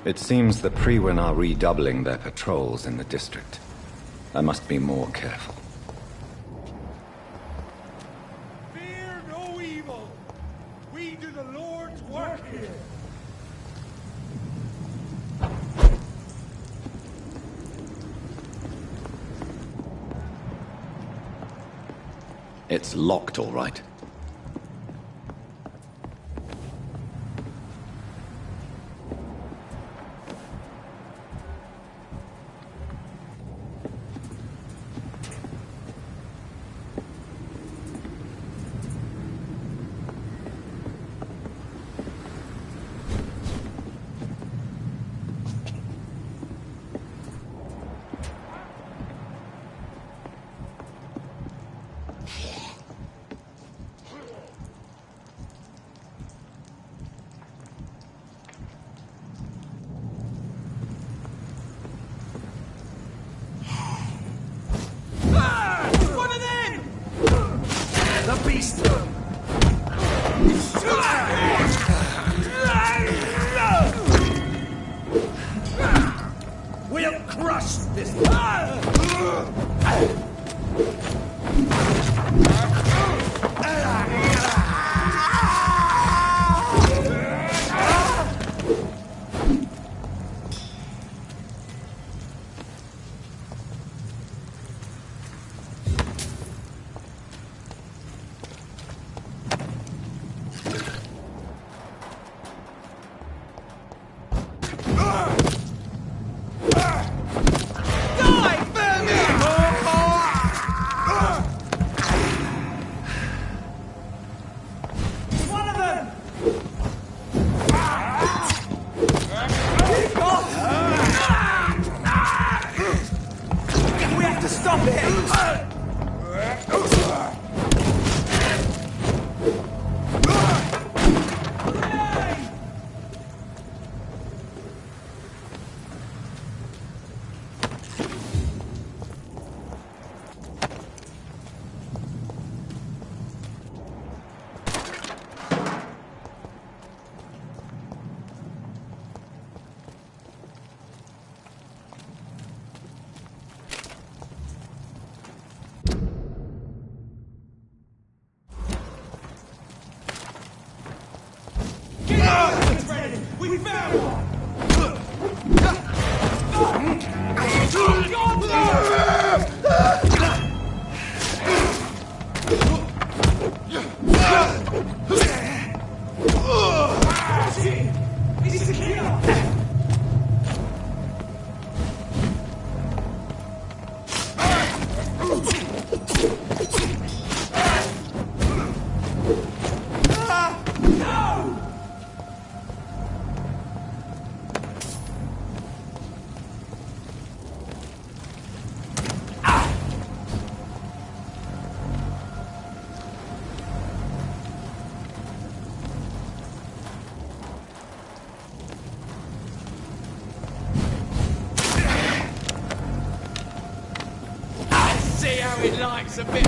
It seems the Priwen are redoubling their patrols in the district. I must be more careful. Fear no evil! We do the Lord's work here! It's locked, all right. We'll crush this. We found one! He's a killer! See how he likes a bit.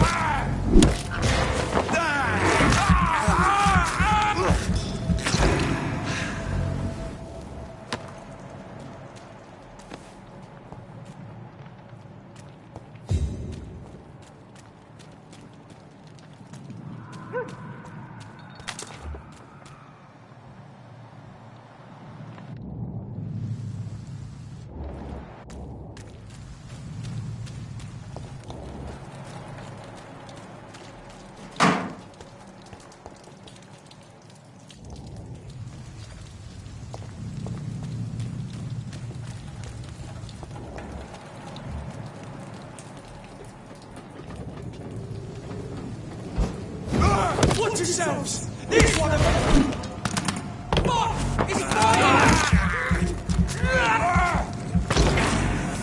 Watch yourselves! There's one of them! Fuck! He's flying!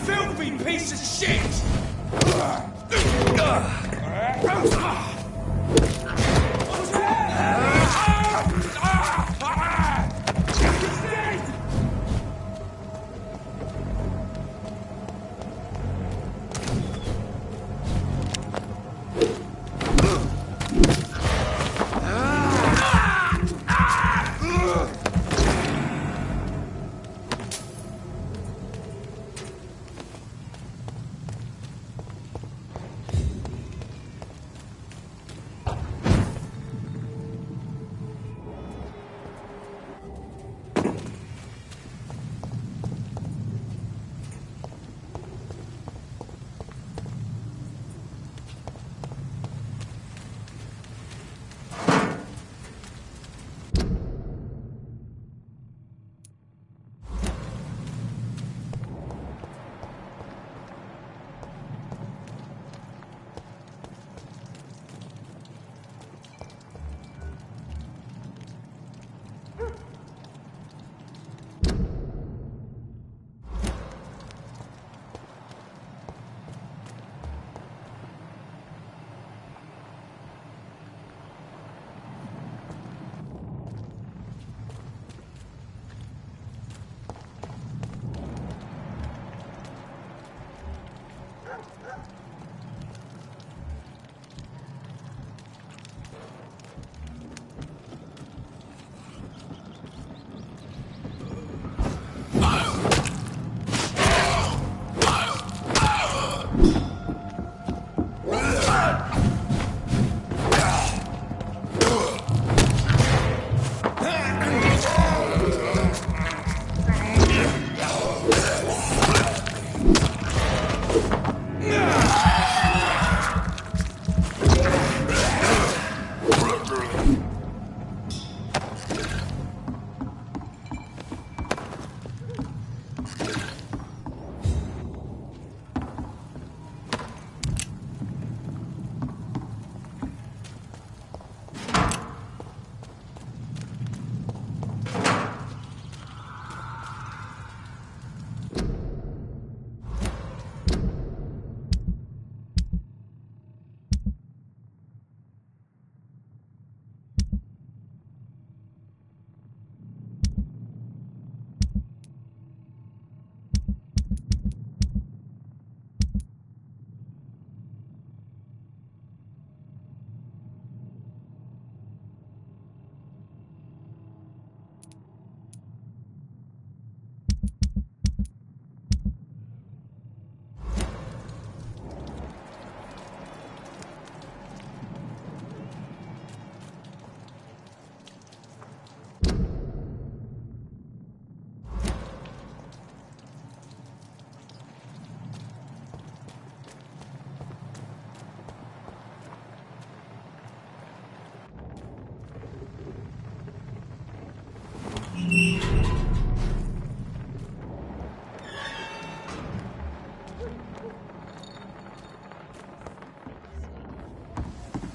Filthy piece of shit!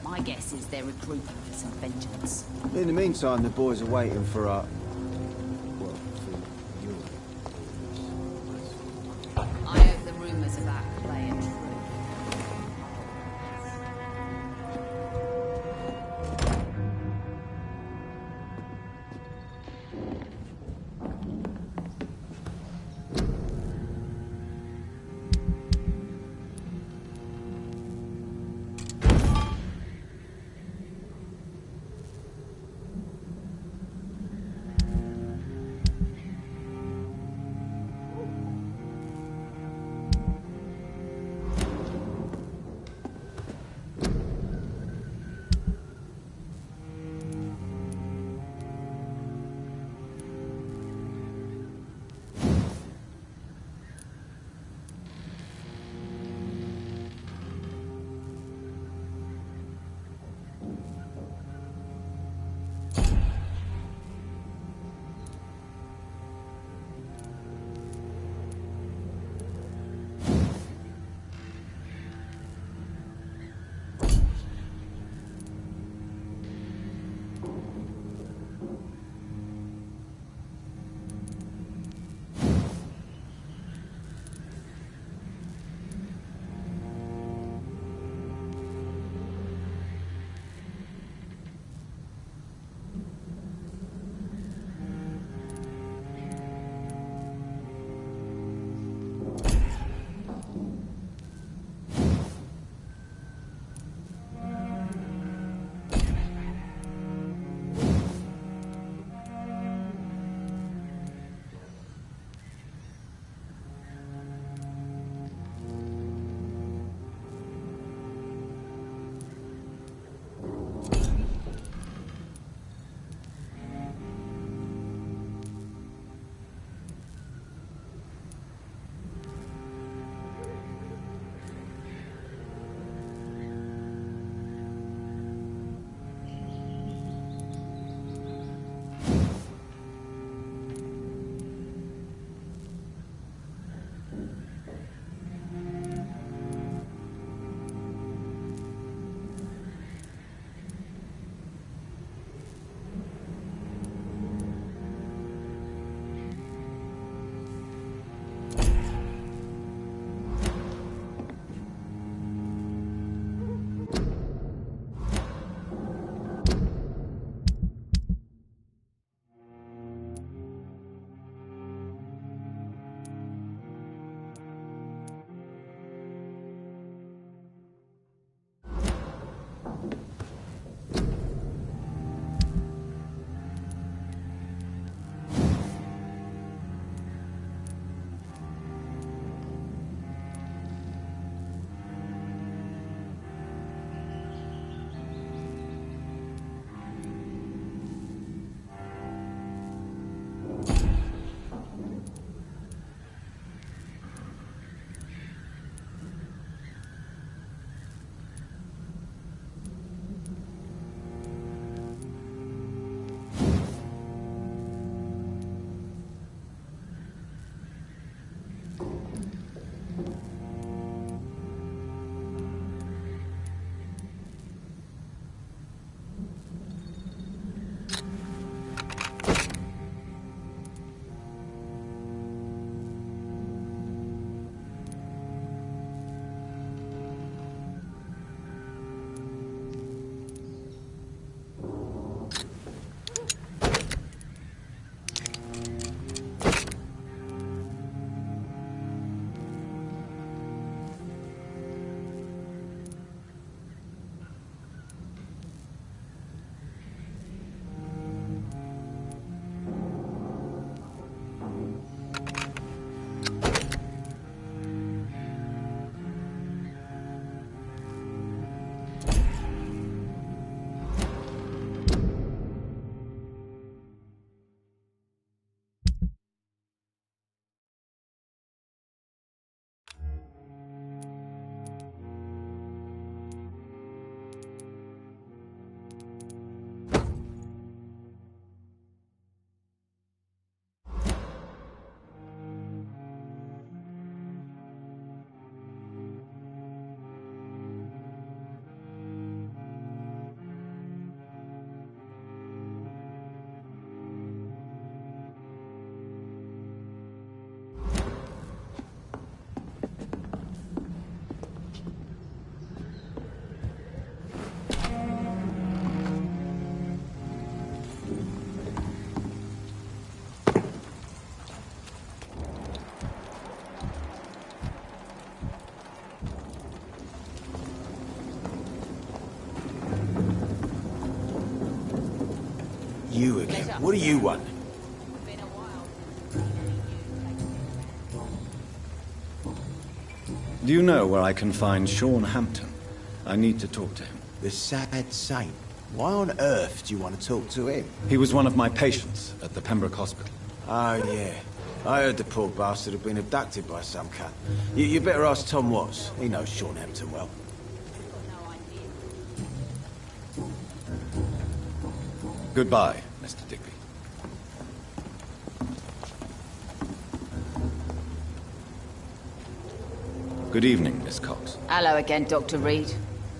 My guess is they're recruiting for some vengeance. In the meantime, the boys are waiting for our... well, for your... I hope the rumours about Clay are true. You again. What do you want? Been a while. Do you know where I can find Sean Hampton? I need to talk to him. The sad saint. Why on earth do you want to talk to him? He was one of my patients at the Pembroke Hospital. Oh, yeah. I heard the poor bastard had been abducted by some cunt. You better ask Tom Watts. He knows Sean Hampton well. Goodbye, Mr. Digby. Good evening, Miss Cox. Hello again, Dr. Reed.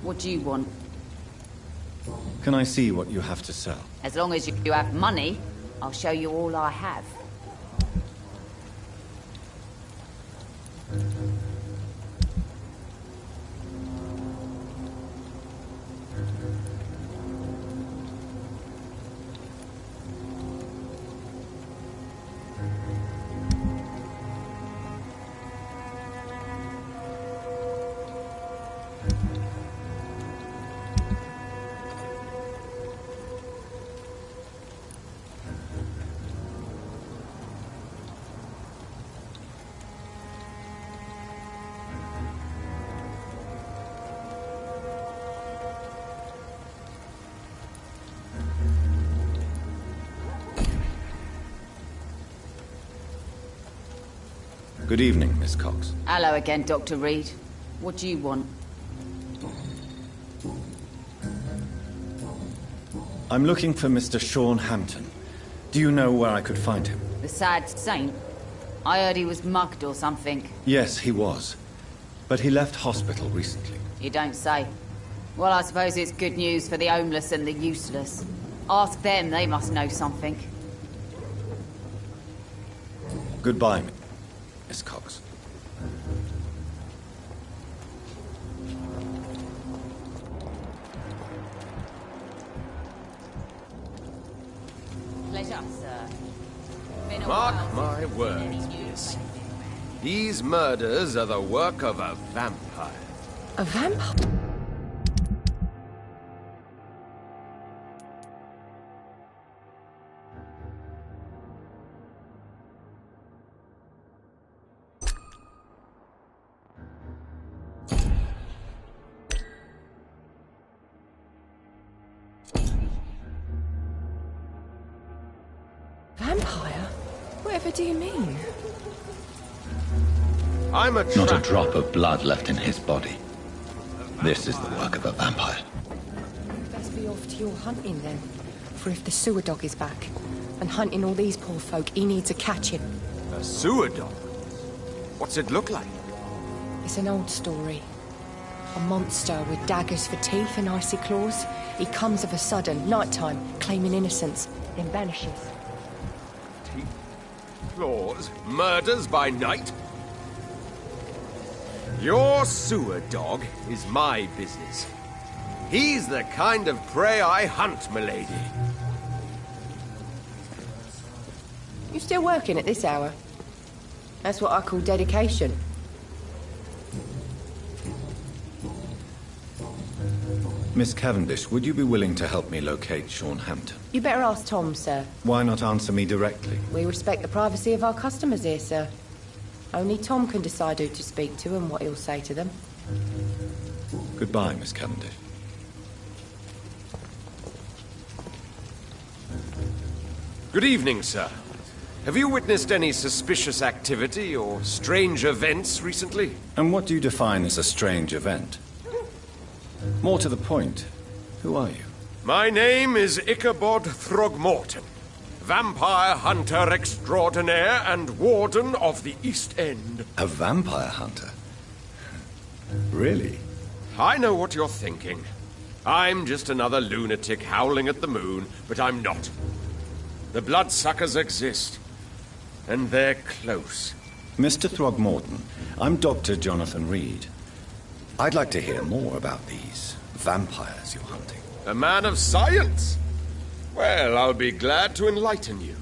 What do you want? Can I see what you have to sell? As long as you have money, I'll show you all I have. Good evening, Miss Cox. Hello again, Dr. Reed. What do you want? I'm looking for Mr. Sean Hampton. Do you know where I could find him? The sad saint? I heard he was mugged or something. Yes, he was. But he left hospital recently. You don't say. Well, I suppose it's good news for the homeless and the useless. Ask them, they must know something. Goodbye, Miss Cox. Pleasure, sir. Been a Mark while my since words, I've seen any miss. news. These murders are the work of a vampire. A vampire? Vampire? Whatever do you mean? I'm a Not a trapper. drop of blood left in his body. This is the work of a vampire. Best be off to your hunting then. For if the sewer dog is back and hunting all these poor folk, he needs to catch him. A sewer dog? What's it look like? It's an old story. A monster with daggers for teeth and icy claws. He comes of a sudden, nighttime, claiming innocence, then vanishes. Teeth, claws, murders by night? Your sewer dog is my business. He's the kind of prey I hunt, milady. You still working at this hour? That's what I call dedication. Miss Cavendish, would you be willing to help me locate Sean Hampton? You better ask Tom, sir. Why not answer me directly? We respect the privacy of our customers here, sir. Only Tom can decide who to speak to and what he'll say to them. Goodbye, Miss Cavendish. Good evening, sir. Have you witnessed any suspicious activity or strange events recently? And what do you define as a strange event? More to the point, who are you? My name is Ichabod Throgmorton, vampire hunter extraordinaire and warden of the East End. A vampire hunter? Really? I know what you're thinking. I'm just another lunatic howling at the moon, but I'm not. The bloodsuckers exist, and they're close. Mr. Throgmorton, I'm Dr. Jonathan Reed. I'd like to hear more about these vampires you're hunting. A man of science? Well, I'll be glad to enlighten you.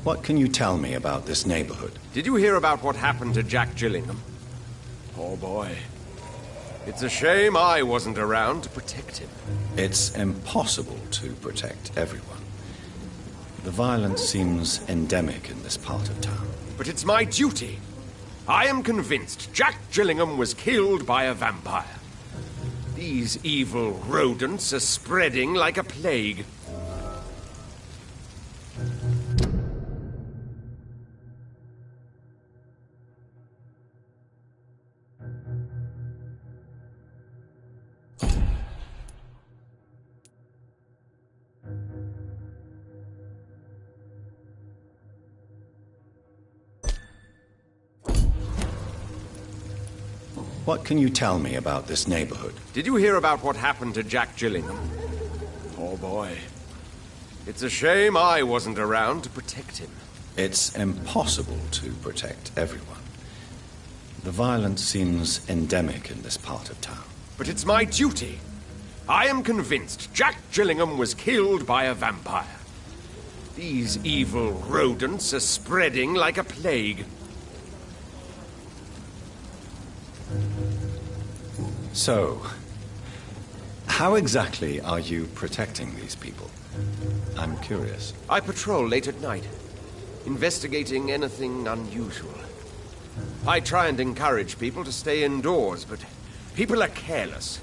What can you tell me about this neighborhood? Did you hear about what happened to Jack Gillingham? Poor boy. It's a shame I wasn't around to protect him. It's impossible to protect everyone. The violence seems endemic in this part of town. But it's my duty. I am convinced Jack Gillingham was killed by a vampire. These evil rodents are spreading like a plague. What can you tell me about this neighborhood? Did you hear about what happened to Jack Gillingham? Poor boy. It's a shame I wasn't around to protect him. It's impossible to protect everyone. The violence seems endemic in this part of town. But it's my duty. I am convinced Jack Gillingham was killed by a vampire. These evil rodents are spreading like a plague. So, how exactly are you protecting these people? I'm curious. I patrol late at night, investigating anything unusual. I try and encourage people to stay indoors, but people are careless.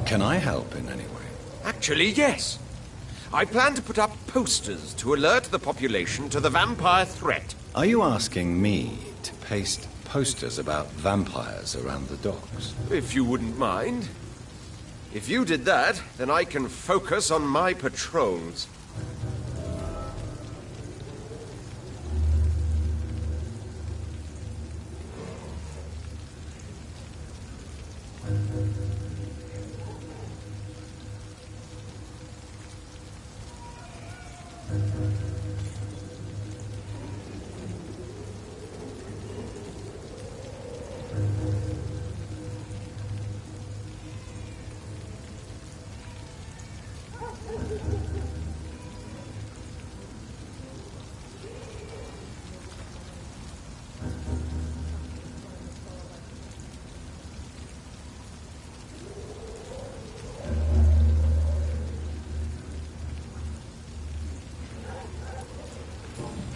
Can I help in any way? Actually, yes. I plan to put up posters to alert the population to the vampire threat. Are you asking me to paste posters about vampires around the docks? If you wouldn't mind. If you did that, then I can focus on my patrols.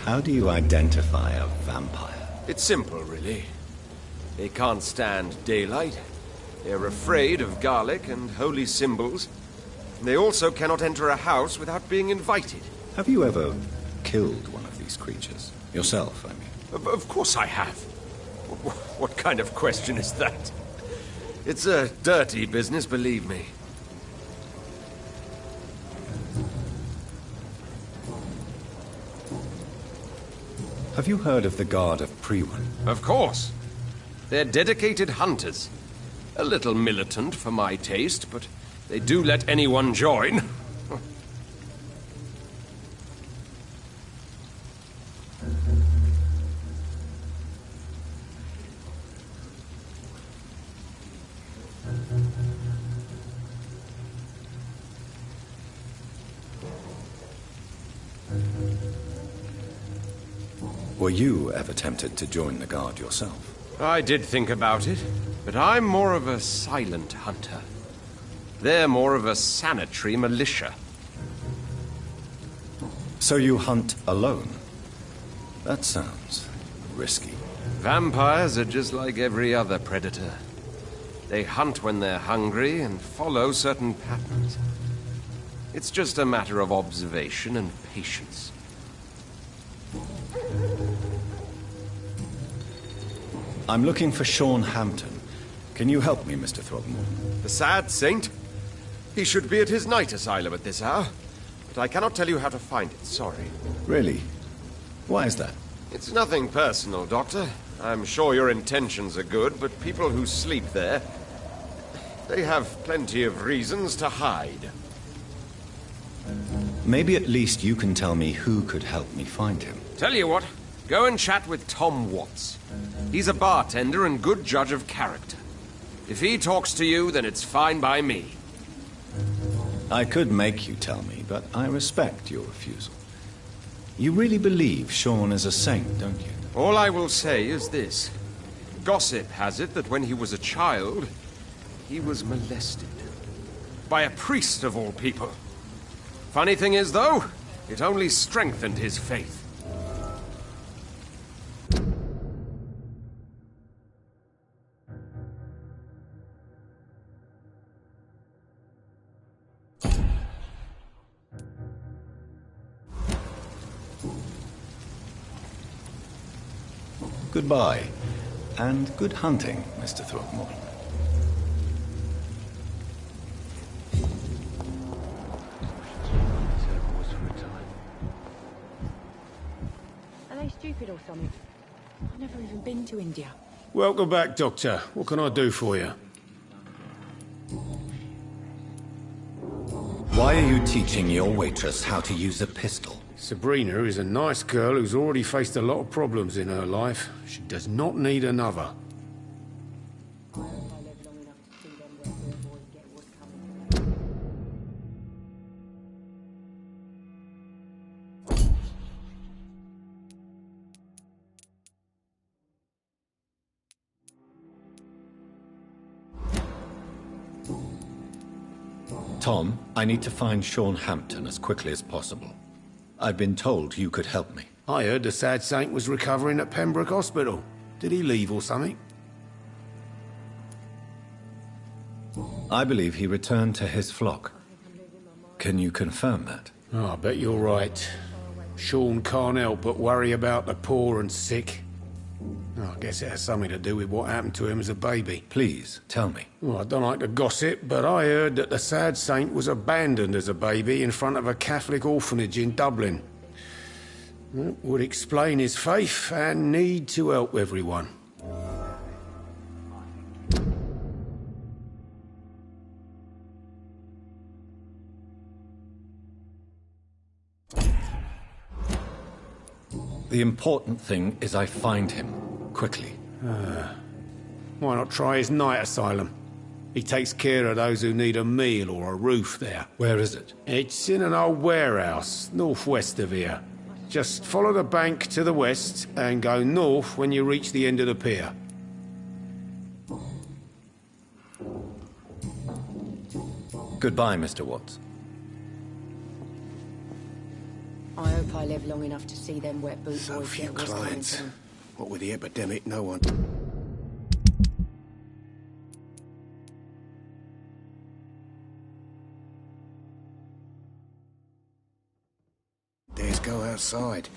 How do you identify a vampire? It's simple, really. They can't stand daylight. They're afraid of garlic and holy symbols. They also cannot enter a house without being invited. Have you ever killed one of these creatures? Yourself, I mean. Of course I have. What kind of question is that? It's a dirty business, believe me. Have you heard of the Guard of Priwen? Of course. They're dedicated hunters. A little militant for my taste, but they do let anyone join. Were you ever tempted to join the Guard yourself? I did think about it, but I'm more of a silent hunter. They're more of a sanitary militia. So you hunt alone? That sounds risky. Vampires are just like every other predator. They hunt when they're hungry and follow certain patterns. It's just a matter of observation and patience. I'm looking for Sean Hampton. Can you help me, Mr. Throgmorton? The sad saint? He should be at his night asylum at this hour. But I cannot tell you how to find it, sorry. Really? Why is that? It's nothing personal, Doctor. I'm sure your intentions are good, but people who sleep there, they have plenty of reasons to hide. Maybe at least you can tell me who could help me find him. Tell you what, go and chat with Tom Watts. He's a bartender and good judge of character. If he talks to you, then it's fine by me. I could make you tell me, but I respect your refusal. You really believe Sean is a saint, don't you? All I will say is this. Gossip has it that when he was a child, he was molested. By a priest of all people. Funny thing is, though, it only strengthened his faith. Goodbye, and good hunting, Mr. Throckmorton. Are they stupid or something? I've never even been to India. Welcome back, Doctor. What can I do for you? Why are you teaching your waitress how to use a pistol? Sabrina is a nice girl who's already faced a lot of problems in her life. She does not need another. Tom, I need to find Sean Hampton as quickly as possible. I've been told you could help me. I heard the sad saint was recovering at Pembroke Hospital. Did he leave or something? I believe he returned to his flock. Can you confirm that? Oh, I bet you're right. Sean can't help but worry about the poor and sick. Oh, I guess it has something to do with what happened to him as a baby. Please, tell me. Well, I don't like to gossip, but I heard that the sad saint was abandoned as a baby in front of a Catholic orphanage in Dublin. That would explain his faith and need to help everyone. The important thing is I find him, quickly. Why not try his night asylum? He takes care of those who need a meal or a roof there. Where is it? It's in an old warehouse, northwest of here. Just follow the bank to the west and go north when you reach the end of the pier. Goodbye, Mr. Watts. I hope I live long enough to see them wet boot So boys few get what's coming clients. to them. What with the epidemic, no one... Dares go outside.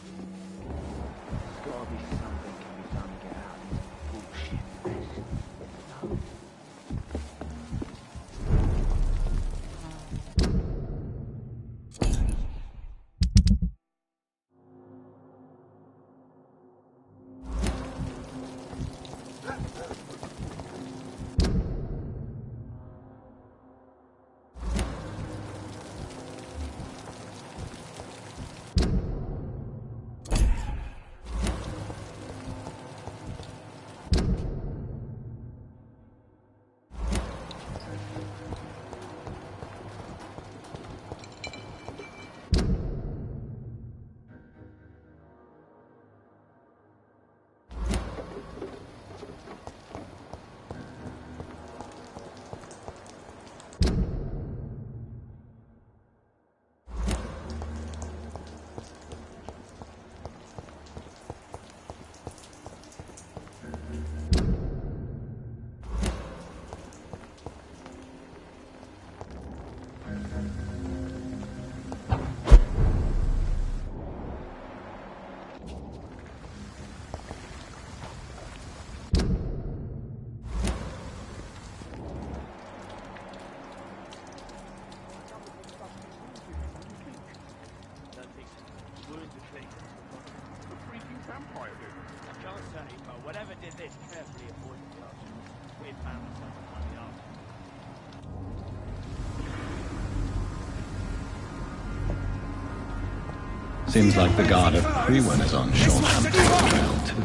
Seems like the god of Priwen is on Sean Hampton's trail, too.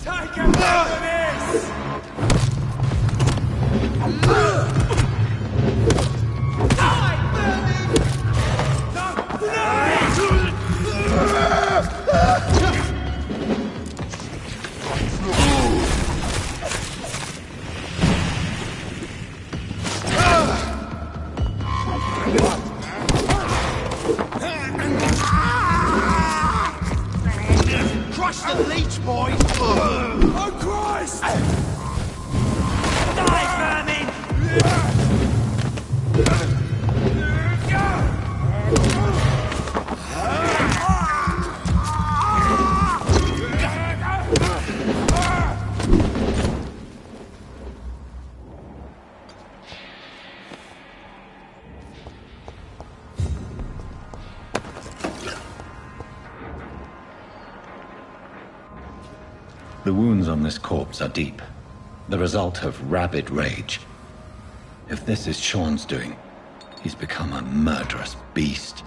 Take him out of this! Crush the leech, boys! Oh, Christ! Die, vermin! The wounds on this corpse are deep, the result of rabid rage. If this is Sean's doing, he's become a murderous beast.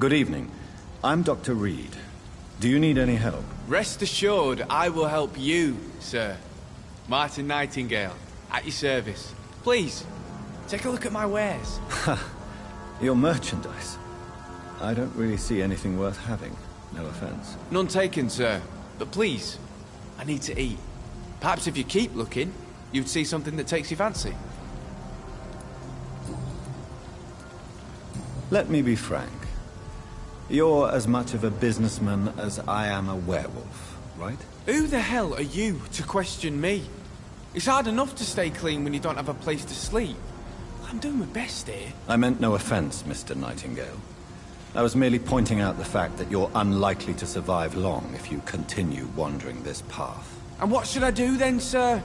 Good evening. I'm Dr. Reed. Do you need any help? Rest assured, I will help you, sir. Martin Nightingale, at your service. Please, take a look at my wares. Your merchandise. I don't really see anything worth having. No offense. None taken, sir. But please, I need to eat. Perhaps if you keep looking, you'd see something that takes your fancy. Let me be frank. You're as much of a businessman as I am a werewolf, right? Who the hell are you to question me? It's hard enough to stay clean when you don't have a place to sleep. I'm doing my best here. I meant no offense, Mr. Nightingale. I was merely pointing out the fact that you're unlikely to survive long if you continue wandering this path. And what should I do then, sir?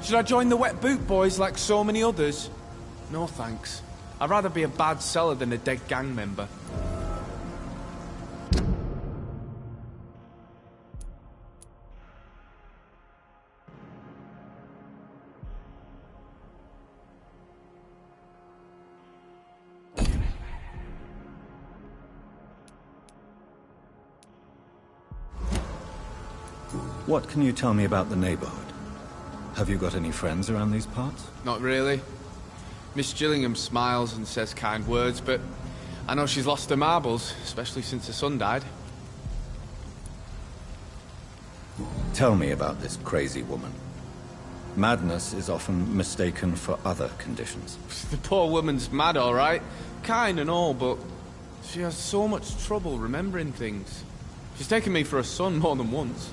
Should I join the Wet Boot Boys like so many others? No thanks. I'd rather be a bad seller than a dead gang member. What can you tell me about the neighborhood? Have you got any friends around these parts? Not really. Miss Gillingham smiles and says kind words, but I know she's lost her marbles, especially since her son died. Tell me about this crazy woman. Madness is often mistaken for other conditions. The poor woman's mad, all right. Kind and all, but she has so much trouble remembering things. She's taken me for a son more than once.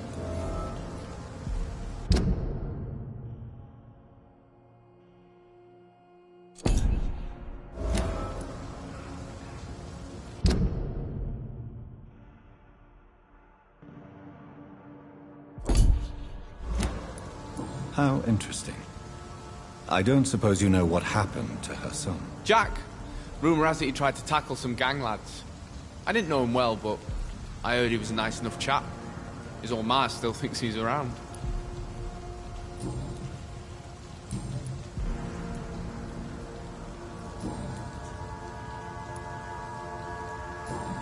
How interesting. I don't suppose you know what happened to her son. Jack! Rumour has it he tried to tackle some gang lads. I didn't know him well, but I heard he was a nice enough chap. His old ma still thinks he's around.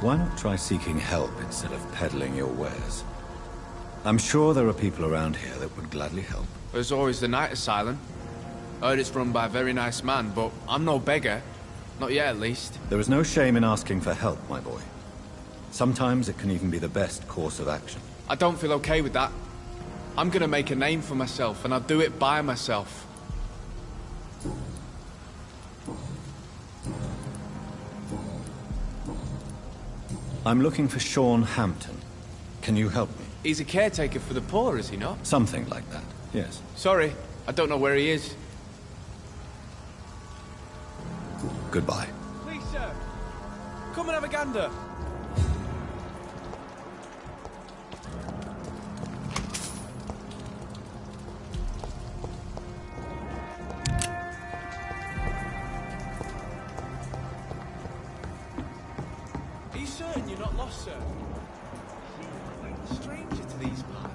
Why not try seeking help instead of peddling your wares? I'm sure there are people around here that would gladly help. There's always the night asylum. I heard it's run by a very nice man, but I'm no beggar. Not yet, at least. There is no shame in asking for help, my boy. Sometimes it can even be the best course of action. I don't feel okay with that. I'm gonna make a name for myself, and I'll do it by myself. I'm looking for Sean Hampton. Can you help me? He's a caretaker for the poor, is he not? Something like that, yes. Sorry, I don't know where he is. Goodbye. Please, sir. Come and have a gander. Are you certain you're not lost, sir? You seem quite a stranger to these parts.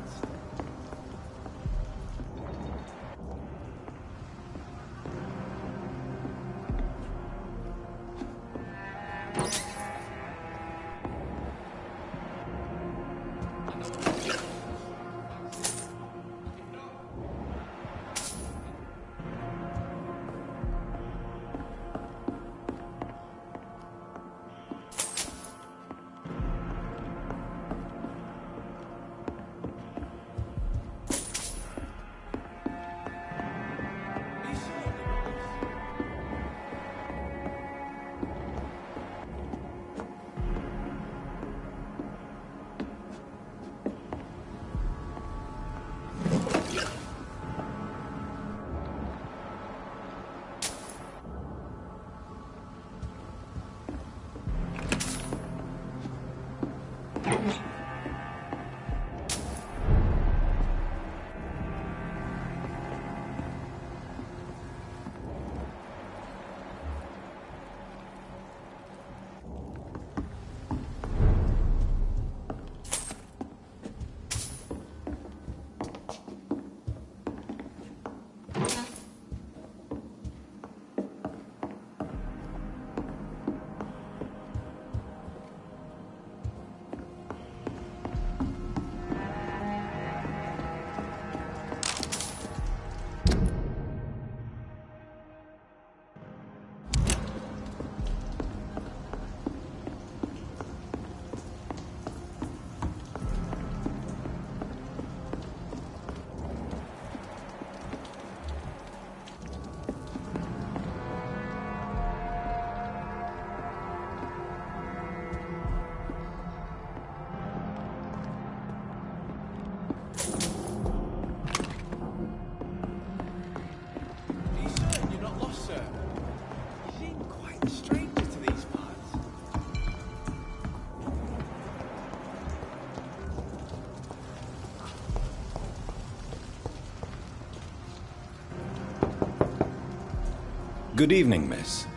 Good evening, miss.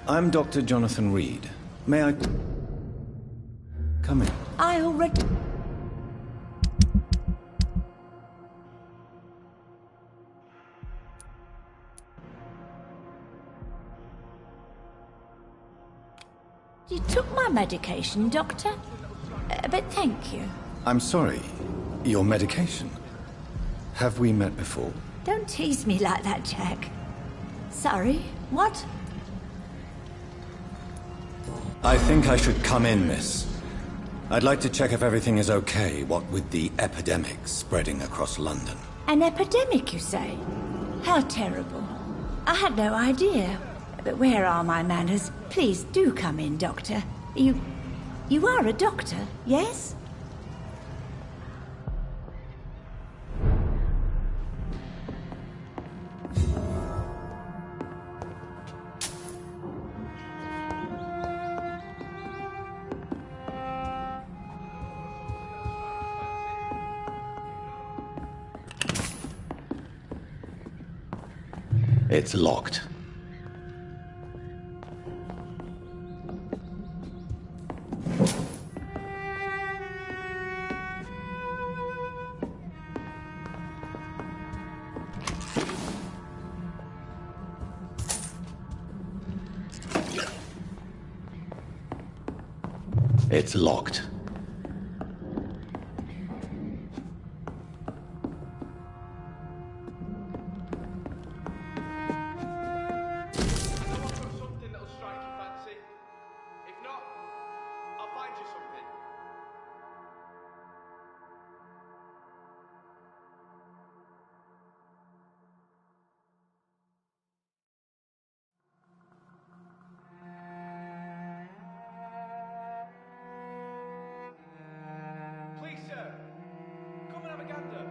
I'm Dr. Jonathan Reed. May I... come in? I already... You took my medication, Doctor? But thank you. I'm sorry. Your medication? Have we met before? Don't tease me like that, Jack. Sorry, what? I think I should come in, miss. I'd like to check if everything is okay, what with the epidemic spreading across London. An epidemic, you say? How terrible. I had no idea. But where are my manners? Please do come in, Doctor. You are a doctor, yes? It's locked. It's locked. Something that'll strike your fancy. If not, I'll find you something. Please, sir, come and have a gander.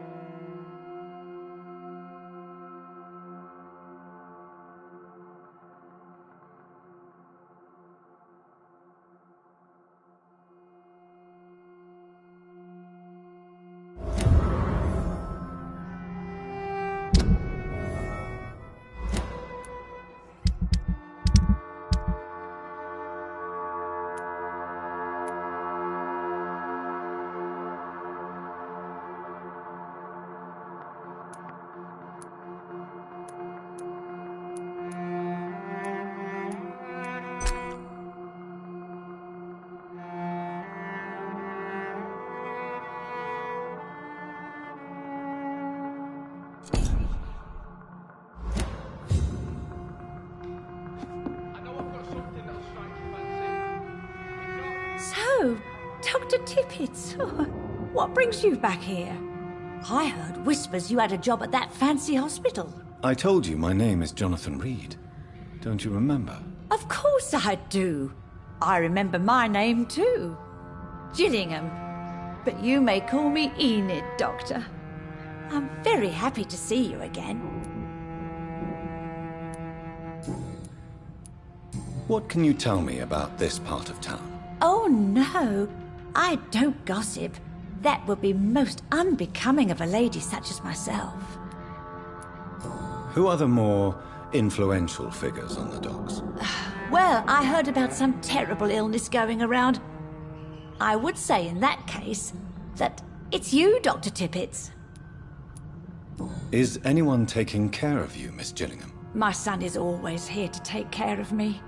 So, Dr. Tippett, what brings you back here? I heard whispers you had a job at that fancy hospital. I told you my name is Jonathan Reed. Don't you remember? Of course I do. I remember my name too. Gillingham. But you may call me Enid, Doctor. I'm very happy to see you again. What can you tell me about this part of town? Oh no, I don't gossip. That would be most unbecoming of a lady such as myself. Who are the more influential figures on the docks? Well, I heard about some terrible illness going around. I would say in that case that it's you, Dr. Tippett. Is anyone taking care of you, Miss Gillingham? My son is always here to take care of me.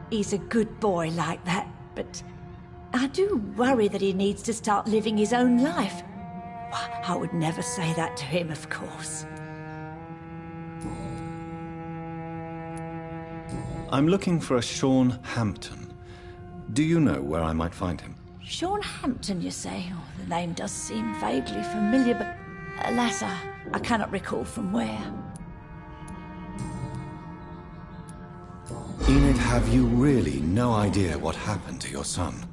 He's a good boy like that, but I do worry that he needs to start living his own life. I would never say that to him, of course. I'm looking for a Sean Hampton. Do you know where I might find him? Sean Hampton, you say? Oh, the name does seem vaguely familiar, but alas, I cannot recall from where. Enid, have you really no idea what happened to your son?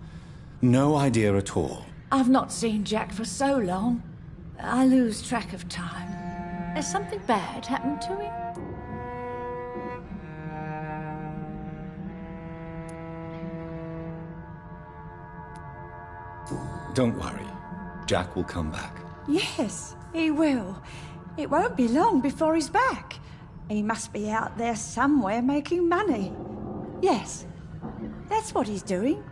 No idea at all? I've not seen Jack for so long. I lose track of time. Has something bad happened to him? Don't worry. Jack will come back. Yes, he will. It won't be long before he's back. He must be out there somewhere making money. Yes, that's what he's doing.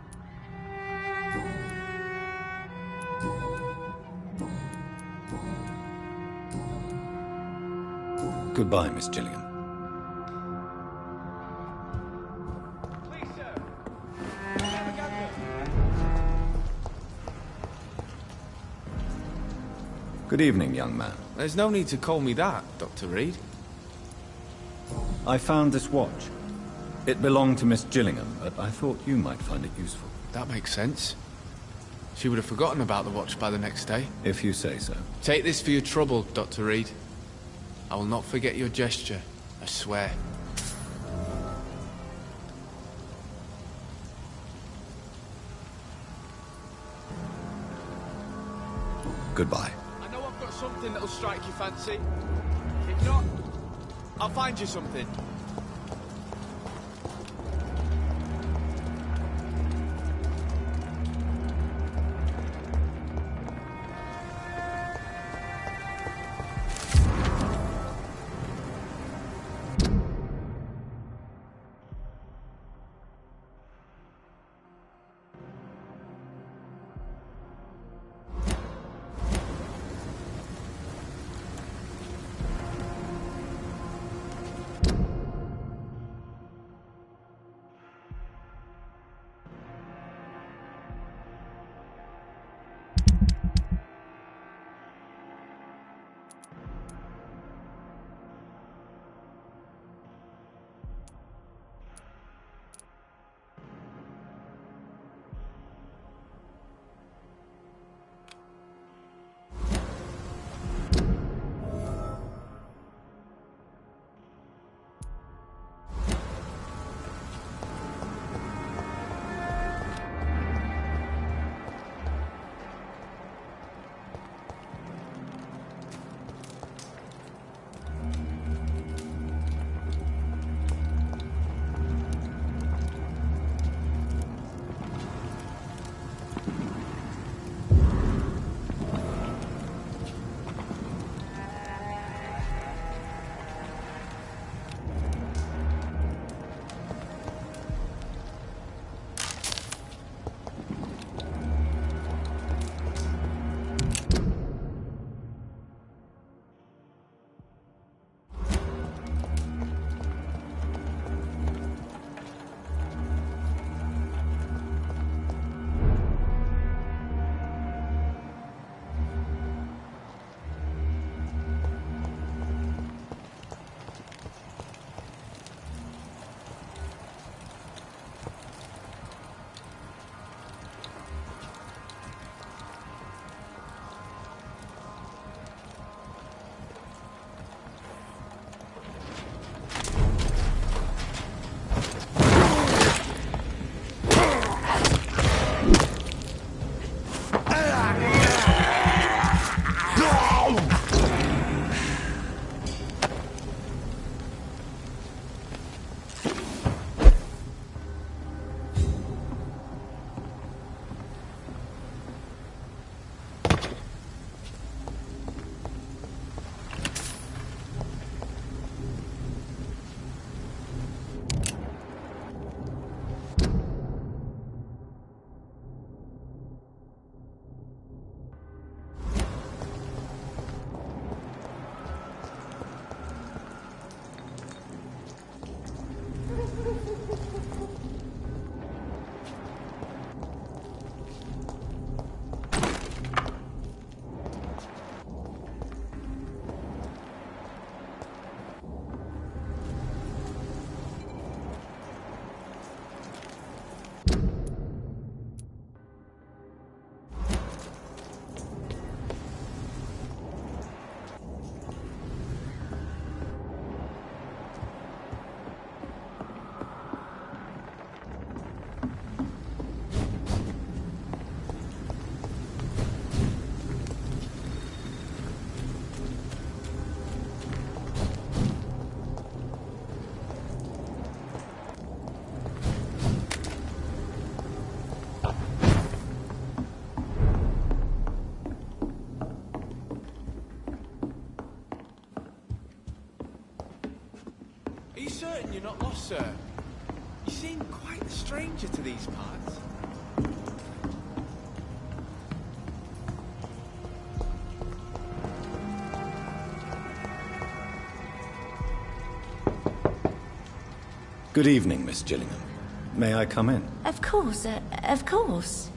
Goodbye, Miss Gilligan. Please, sir. Good evening, young man. There's no need to call me that, Dr. Reed. I found this watch. It belonged to Miss Gillingham, but I thought you might find it useful. That makes sense. She would have forgotten about the watch by the next day. If you say so. Take this for your trouble, Dr. Reed. I will not forget your gesture, I swear. Goodbye. I know I've got something that'll strike your fancy. If not, I'll find you something. certain you're not lost, sir? You seem quite a stranger to these parts. Good evening, Miss Gillingham. May I come in? Of course, of course.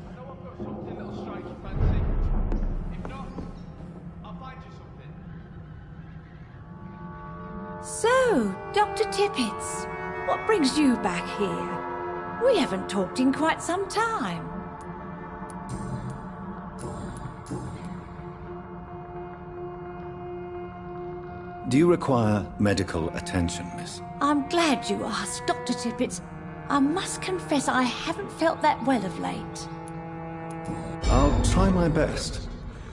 I know I've got something that'll strike your fancy. If not, I'll find you something. So, Dr. Tippets, what brings you back here? We haven't talked in quite some time. Do you require medical attention, miss? I'm glad you asked, Dr. Tippets. I must confess I haven't felt that well of late. I'll try my best.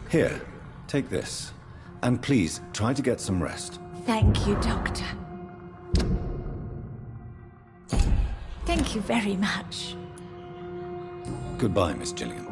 Here, take this. And please, try to get some rest. Thank you, Doctor. Thank you very much. Goodbye, Miss Gillingham.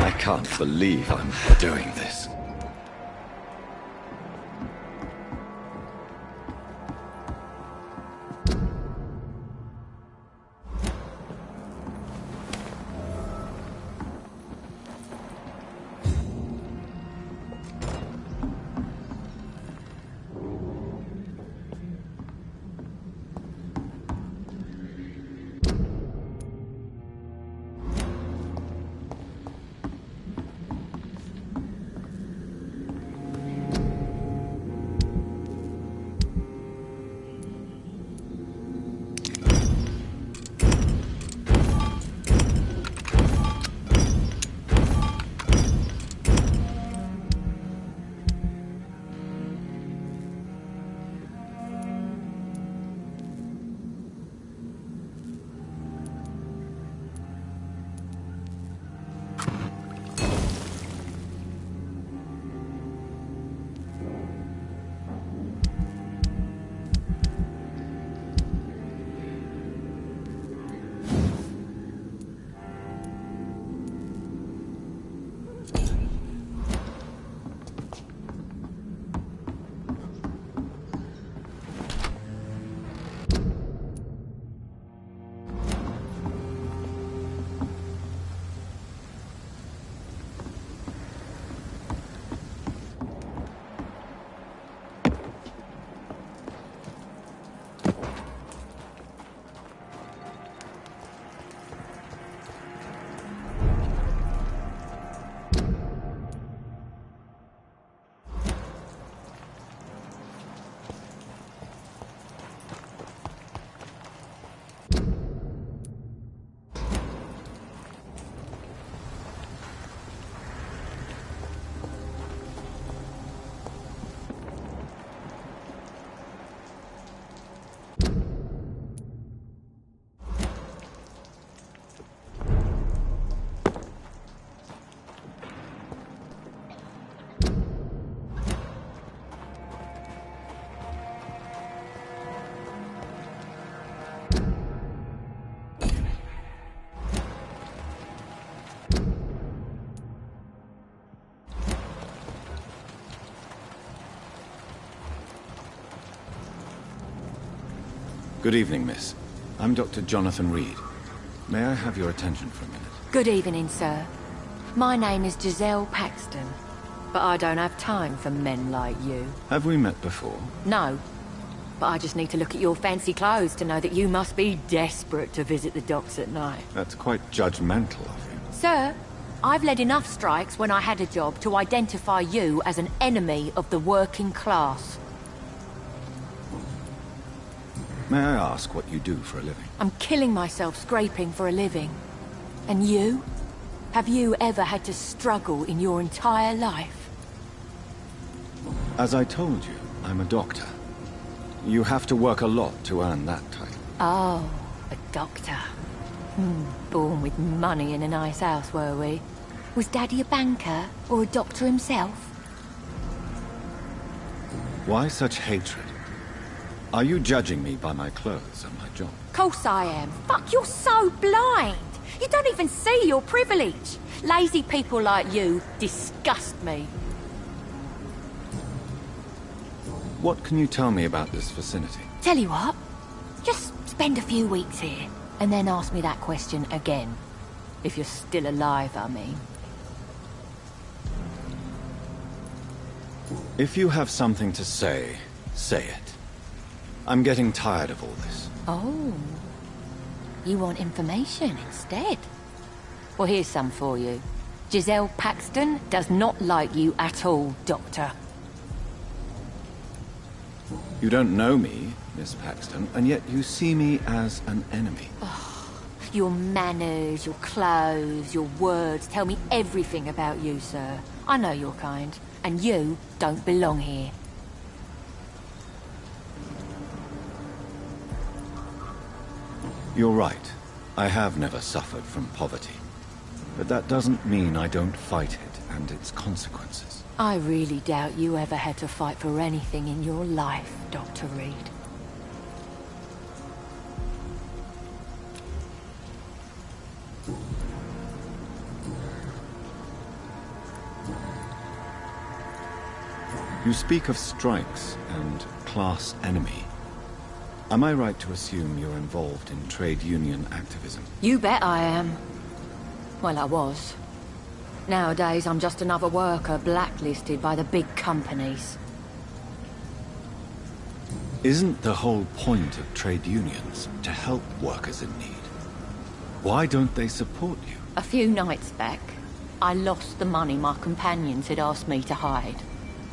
I can't believe I'm doing this. Good evening, miss. I'm Dr. Jonathan Reed. May I have your attention for a minute? Good evening, sir. My name is Giselle Paxton, but I don't have time for men like you. Have we met before? No, but I just need to look at your fancy clothes to know that you must be desperate to visit the docks at night. That's quite judgmental of you. Sir, I've led enough strikes when I had a job to identify you as an enemy of the working class. May I ask what you do for a living? I'm killing myself scraping for a living. And you? Have you ever had to struggle in your entire life? As I told you, I'm a doctor. You have to work a lot to earn that title. Oh, a doctor. Born with money in a nice house, were we? Was Daddy a banker, or a doctor himself? Why such hatred? Are you judging me by my clothes and my job? Course I am. Fuck, you're so blind. You don't even see your privilege. Lazy people like you disgust me. What can you tell me about this vicinity? Tell you what, just spend a few weeks here, and then ask me that question again. If you're still alive, I mean. If you have something to say, say it. I'm getting tired of all this. Oh. You want information instead? Well, here's some for you. Giselle Paxton does not like you at all, Doctor. You don't know me, Miss Paxton, and yet you see me as an enemy. Your manners, your clothes, your words tell me everything about you, sir. I know your kind, and you don't belong here. You're right. I have never suffered from poverty. But that doesn't mean I don't fight it and its consequences. I really doubt you ever had to fight for anything in your life, Dr. Reed. You speak of strikes and class enemy. Am I right to assume you're involved in trade union activism? You bet I am. Well, I was. Nowadays, I'm just another worker blacklisted by the big companies. Isn't the whole point of trade unions to help workers in need? Why don't they support you? A few nights back, I lost the money my companions had asked me to hide.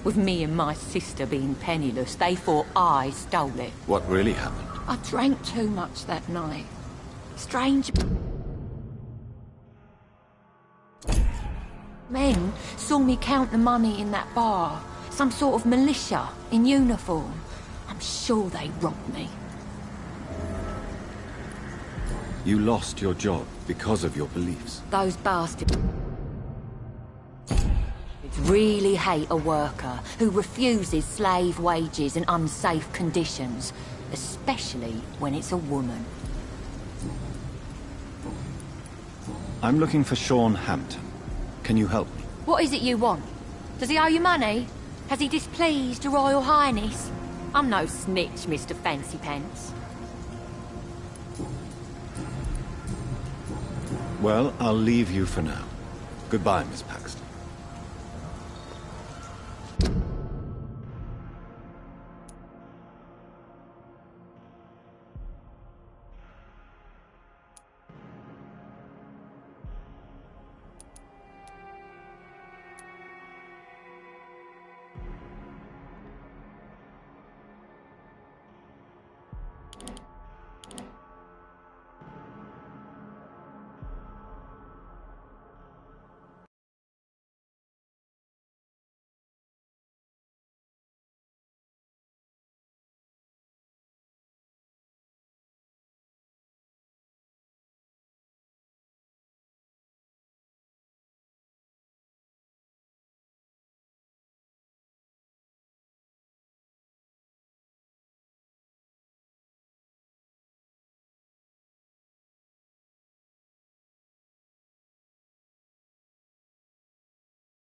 With me and my sister being penniless, they thought I stole it. What really happened? I drank too much that night. Strange men saw me count the money in that bar. Some sort of militia in uniform. I'm sure they robbed me. You lost your job because of your beliefs. Those bastards really hate a worker who refuses slave wages and unsafe conditions, especially when it's a woman. I'm looking for Sean Hampton. Can you help me? What is it you want? Does he owe you money? Has he displeased your Royal Highness? I'm no snitch, Mr. Fancy Pants. Well, I'll leave you for now. Goodbye, Miss Paxton.